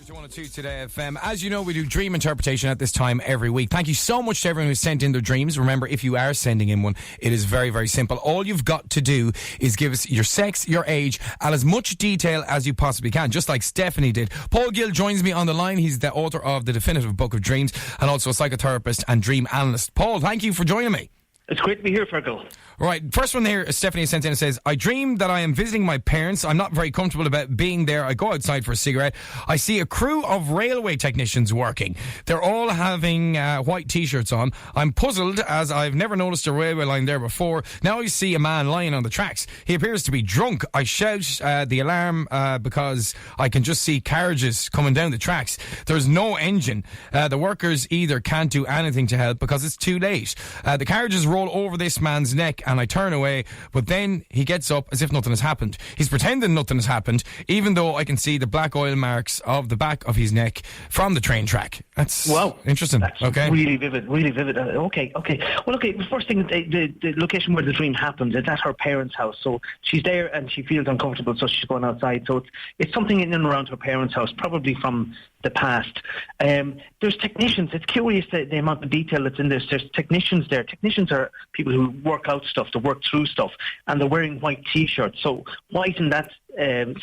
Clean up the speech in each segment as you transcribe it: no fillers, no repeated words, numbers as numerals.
to 102 Today FM. As you know, we do dream interpretation at this time every week. Thank you so much to everyone who sent in their dreams. Remember, if you are sending in one, it is very, very simple. All you've got to do is give us your sex, your age, and as much detail as you possibly can, just like Stephanie did. Paul Gill joins me on the line. He's the author of The Definitive Book of Dreams and also a psychotherapist and dream analyst. Paul, thank you for joining me. It's great to be here, Fergal. Right, first one here, Stephanie sent in and says, I dream that I am visiting my parents. I'm not very comfortable about being there. I go outside for a cigarette. I see a crew of railway technicians working. They're all having white T-shirts on. I'm puzzled as I've never noticed a railway line there before. Now I see a man lying on the tracks. He appears to be drunk. I shout the alarm because I can just see carriages coming down the tracks. There's no engine. The workers either can't do anything to help because it's too late. The carriages roll over this man's neck and I turn away, but then he gets up as if nothing has happened. He's pretending nothing has happened, even though I can see the black oil marks of the back of his neck from the train track. That's interesting. That's really vivid, really vivid. Okay. Well, the first thing, the location where the dream happens is at her parents' house. So she's there and she feels uncomfortable, so she's going outside. So it's something in and around her parents' house, probably from the past. There's technicians. It's curious the amount of detail that's in this. There's technicians there. Technicians are people who work out stuff, to work through stuff, and they're wearing white T-shirts. So white in that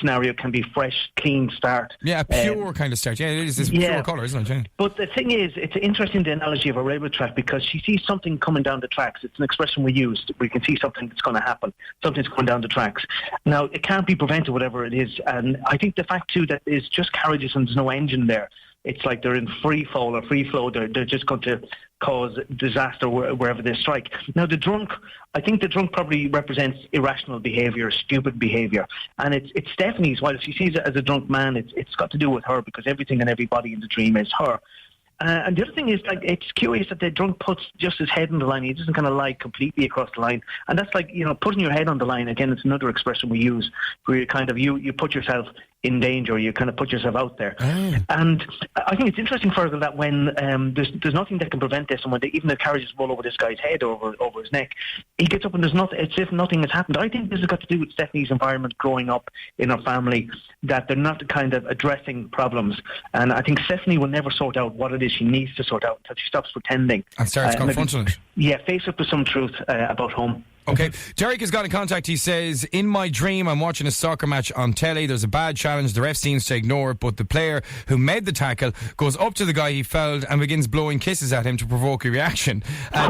scenario can be fresh, clean start. Yeah, a pure kind of start. Yeah, it is this pure colour, isn't it? Yeah. But the thing is, it's interesting, the analogy of a railway track, because she sees something coming down the tracks. It's an expression we use. We can see something that's going to happen. Something's going down the tracks. Now, it can't be prevented, whatever it is. And I think the fact, too, that it's just carriages and there's no engine there. It's like they're in free fall or free flow. They're just going to cause disaster wherever they strike. Now, I think the drunk probably represents irrational behaviour, stupid behaviour. And it's Stephanie's. While she sees it as a drunk man, it's got to do with her, because everything and everybody in the dream is her. And the other thing is, it's curious that the drunk puts just his head on the line. He doesn't kind of lie completely across the line. And that's like, putting your head on the line. Again, it's another expression we use where you kind of, you put yourself in danger, you kind of put yourself out there. And I think it's interesting, Fergal, that when there's nothing that can prevent this, and when even the carriages roll over this guy's head, over his neck, he gets up and there's nothing. It's as if nothing has happened. I think this has got to do with Stephanie's environment growing up in her family, that they're not kind of addressing problems. And I think Stephanie will never sort out what it is she needs to sort out until she stops pretending. And starts confronting it. Yeah, face up with some truth about home. Okay, Derek has got in contact. He says, in my dream, I'm watching a soccer match on telly. There's a bad challenge. The ref seems to ignore it, but the player who made the tackle goes up to the guy he fouled and begins blowing kisses at him to provoke a reaction.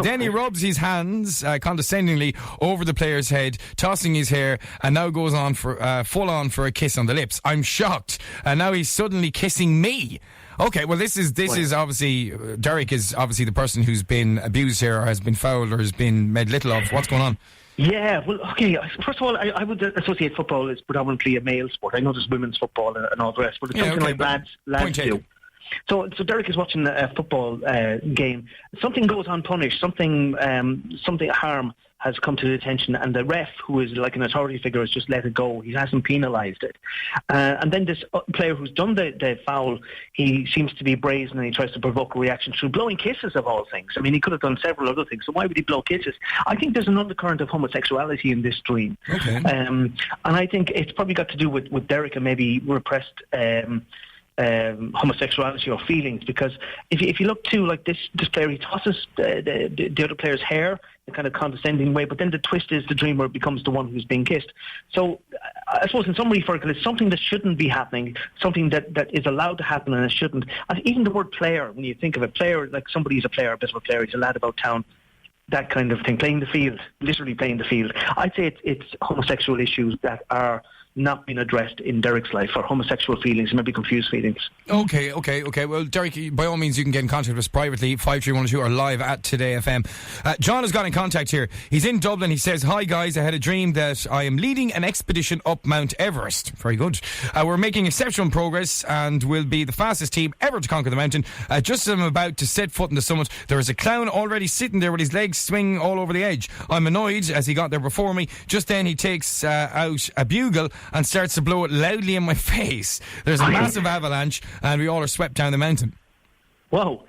Then he rubs his hands condescendingly over the player's head, tossing his hair, and now goes on for full on for a kiss on the lips. I'm shocked. And now he's suddenly kissing me. Okay, well, this is obviously, Derek is obviously the person who's been abused here, or has been fouled, or has been made little of. What's going on? Yeah, well, okay, first of all, I would associate football as predominantly a male sport. I know there's women's football and all the rest, but it's something like lads do. So Derek is watching a football game. Something goes unpunished. Something harm has come to the attention, and the ref, who is like an authority figure, has just let it go. He hasn't penalised it. And then this player who's done the foul, he seems to be brazen, and he tries to provoke a reaction through blowing kisses, of all things. I mean, he could have done several other things, so why would he blow kisses? I think there's an undercurrent of homosexuality in this dream. Okay. And I think it's probably got to do with Derek and maybe repressed homosexuality or feelings, because if you look too, like this player, he tosses the other player's hair in a kind of condescending way, but then the twist is the dreamer becomes the one who's being kissed. So I suppose in summary, Fergal, it's something that shouldn't be happening, something that is allowed to happen and it shouldn't. And even the word player, when you think of a player, like somebody's a player, a bit of a player, he's a lad about town, that kind of thing, playing the field, literally playing the field. I'd say it's homosexual issues that are not being addressed in Derek's life, or homosexual feelings, maybe confused feelings. Okay. Well, Derek, by all means, you can get in contact with us privately, 53102, or live at Today FM. John has got in contact here. He's in Dublin. He says, hi guys, I had a dream that I am leading an expedition up Mount Everest. Very good. We're making exceptional progress and will be the fastest team ever to conquer the mountain. Just as I'm about to set foot on the summit, there is a clown already sitting there with his legs swinging all over the edge. I'm annoyed as he got there before me. Just then he takes out a bugle and starts to blow it loudly in my face. There's a massive avalanche and we all are swept down the mountain. Whoa.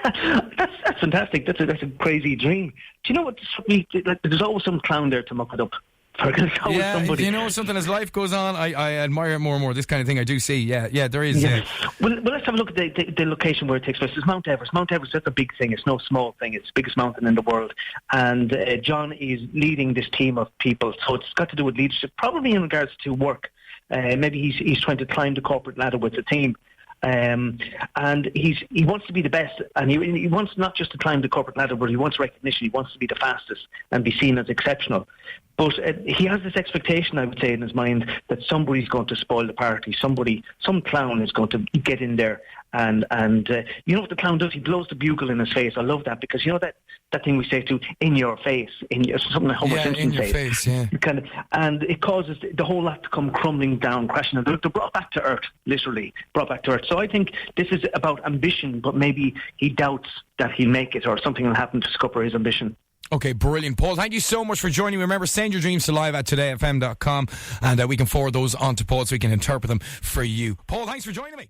That's fantastic. That's a crazy dream. Do you know what struck me? Like, there's always some clown there to muck it up So is somebody. You know something, as life goes on, I admire it more and more. This kind of thing I do see. Yeah, there is. Yeah. Well, let's have a look at the location where it takes place. It's Mount Everest. Mount Everest, that's a big thing. It's no small thing. It's the biggest mountain in the world. And John is leading this team of people. So it's got to do with leadership, probably in regards to work. Maybe he's trying to climb the corporate ladder with the team. And he wants to be the best, and he wants not just to climb the corporate ladder, but he wants recognition. He wants to be the fastest and be seen as exceptional. But he has this expectation, I would say, in his mind that somebody's going to spoil the party. Some clown is going to get in there, and you know what the clown does? He blows the bugle in his face. I love that, because you know that thing we say to in your face, something like Homer Simpson in your face, yeah. And it causes the whole lot to come crumbling down, crashing. They're brought back to earth, literally brought back to earth. So I think this is about ambition, but maybe he doubts that he'll make it, or something will happen to scupper his ambition. Okay, brilliant. Paul, thank you so much for joining me. Remember, send your dreams to live@todayfm.com, and we can forward those on to Paul so we can interpret them for you. Paul, thanks for joining me.